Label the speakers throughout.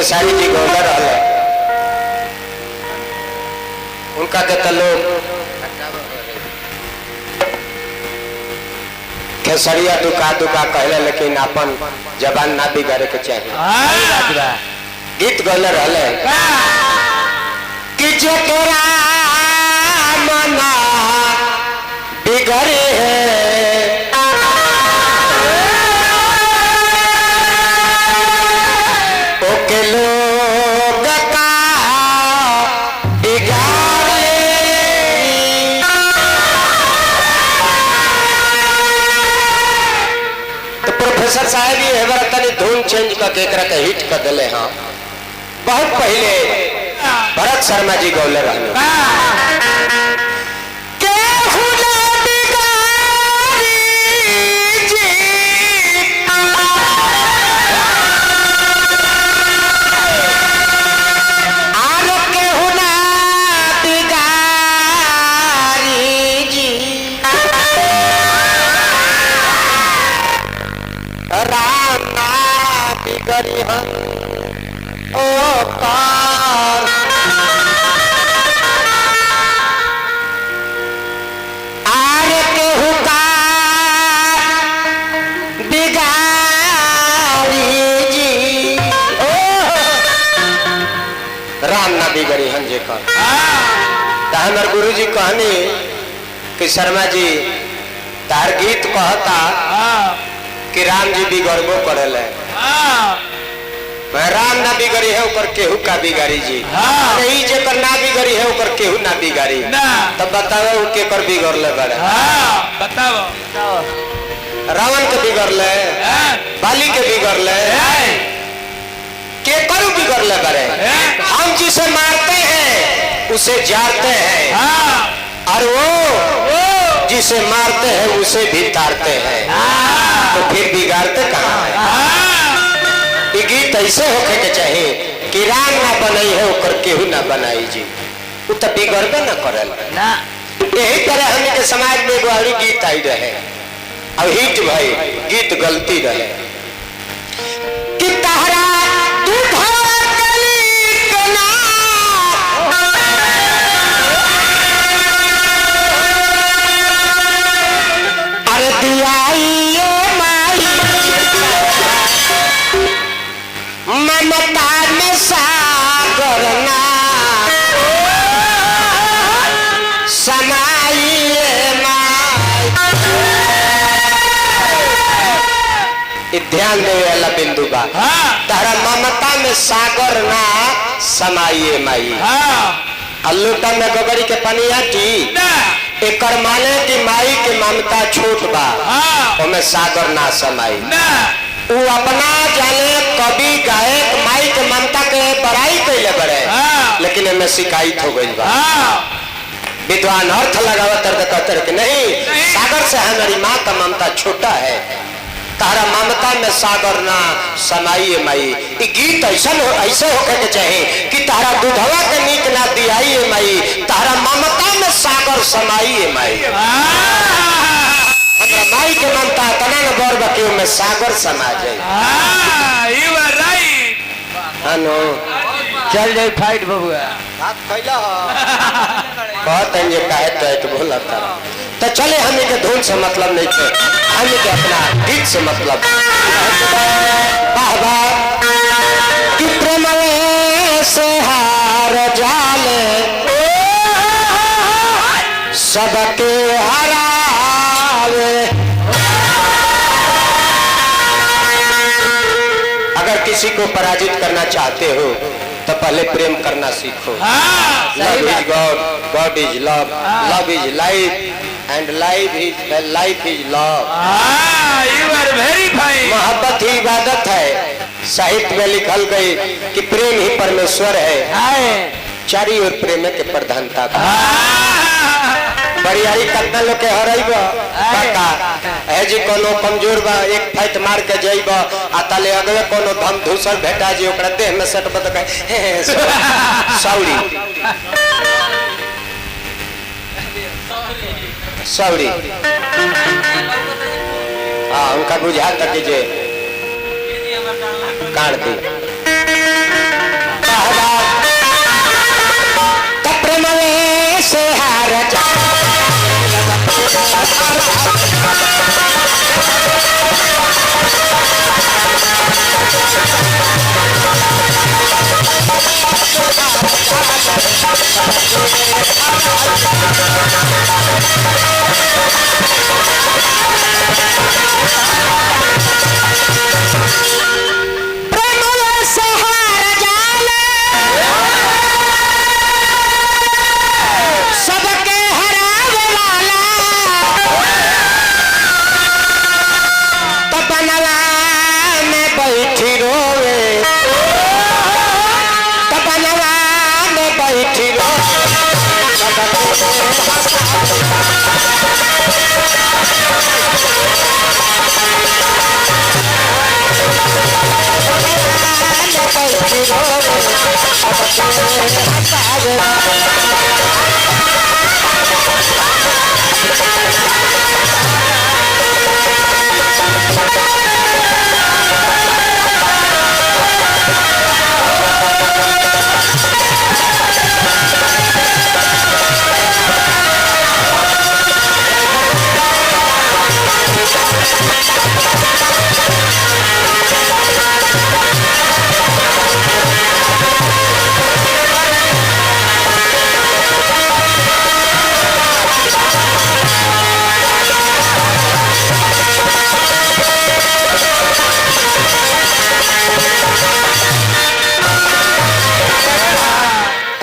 Speaker 1: खेसारी जी गौलर रहले उनका के तो लोग खेसरिया दुका दुका कहले, लेकिन अपन जबान ना बिगाड़े के चाहिए। गीत गौलर रहले कि जेकरा मना बिगड़े है ओके लोग का बिगाड़े। तो प्रोफेसर साहब ही है बार तनी धुन चेंज करके एकरा के हिट कर दिले। हाँ बहुत पहले भरत शर्मा जी गौलर रहने ओ पार आरे के हुका बिगाड़ी जी ओ राम ना बिगड़ी हन जे कर। हमर गुरु जी कहनी कि शर्मा जी तार गीत कहता कि राम जी बिगड़बो करले। राम ना बिगड़ी है ऊपर केहू का बिगाड़ी जी। नहीं जेकर ना बिगड़ी है ऊपर केहू ना बिगाड़ी। तब बताओ के कर बिगड़ले बड़े।
Speaker 2: बताओ
Speaker 1: रावण के बिगड़ले, बाली के बिगड़ले, के करू बिगड़ले बड़े। हम जिसे मारते हैं उसे जाते हैं और वो जिसे मारते हैं उसे भी तारते हैं। तो फिर बिगाड़ते कहाँ है? गीत ऐसे होके के चाहिए कि राम ना बनाई है ओकर केहू ना बनाई जी। वो तो बिगड़बे ना करल। यही तरह हम के समाज में एगो और गीत आई रहे और हिट भाई गीत गलती रहे कि तहरा अरे दियाई ममता में सागर ना समाइए ध्यान दे वाला बिंदु बा। तारा ममता में सागर ना समाइए माई। अल्लूटा में गोबरी के पानी आटी एक माने की माई के ममता छोट बा ओमे सागर ना समाई। वो अपना जाने कभी गायक माई के ममता के बड़ाई कैले बड़े लेकिन इनमें शिकायत हो गई बा। विद्वान अर्थ लगावत कहते कि नहीं सागर से हमारी माँ का ममता छोटा है। तारा ममता में सागर ना समाइए माई। ये गीत ऐसे होके के चाहिए कि तारा दूधवा के नीक ना दियाइए माई, तारा ममता में सागर समाइए माई। माई के ममता तना न बर बके में सागर समा जाए।
Speaker 2: You are right.
Speaker 1: हानो
Speaker 3: चल जाए फाइट बबुआ
Speaker 1: हाथ खैला बहुत है ये काहे तो एक बोला था। तो चले हमें के धुन से मतलब नहीं थे, हमें के अपना गीत से मतलब। वाह वाह कि प्रेम से हार जाले सबके हरावे। अगर किसी को पराजित करना चाहते हो तो पहले प्रेम करना सीखो। Love is God, God is love, love is life and life is love.
Speaker 2: You are very fine.
Speaker 1: मोहब्बत ही इबादत है। साहित्य में लिखल गई कि प्रेम ही परमेश्वर है। चारी ओर प्रेम के प्रधानता का बरियारी कतना लोग के हरइबा पक्का है जी। कोनो कमजोर बा एक फाइट मार के जाइबा आ तले अगले कोनो धम धूसर भेटा जी ओकरा देह में सट बत के सौरी सौरी। हाँ उनका बुझा तक जे काट दी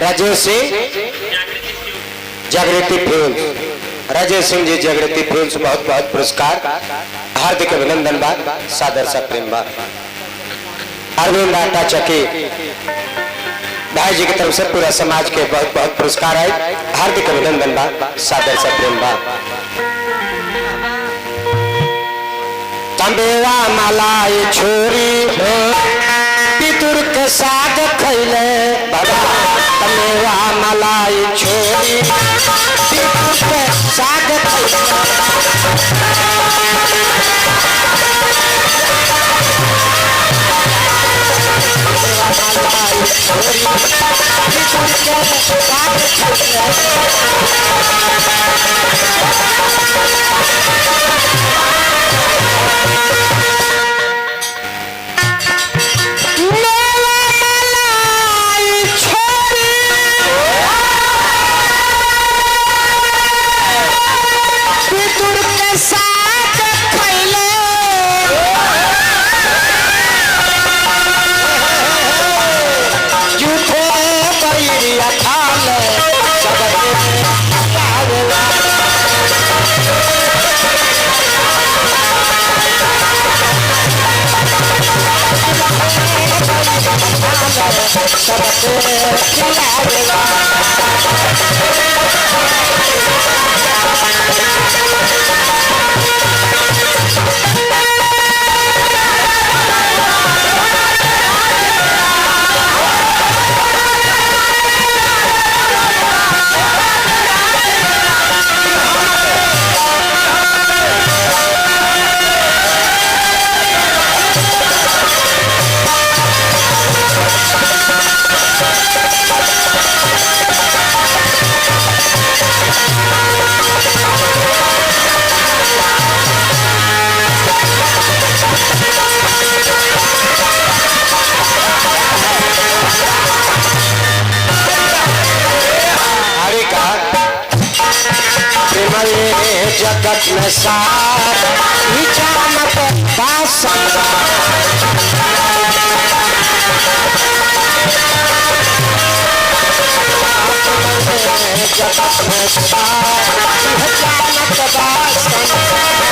Speaker 1: राजेश सिंह जागृति फिल्म, राजेश सिंह जी जागृति फिल्म बहुत बहुत पुरस्कार, हार्दिक अभिनंदन बा, सादर सा प्रेम बा। अरविंद आटा चकी भाई जी की तरफ से पूरा समाज के बहुत बहुत पुरस्कार है, हार्दिक अभिनंदन बा, सादर सा प्रेम बा। तंबेवा मलाई छोरी पितुर के साग खैले बाबा, तंबेवा मलाई छोरी पितुर के साग जगत में सार विचारत बासंगा जगत में सार विचारत बासंगा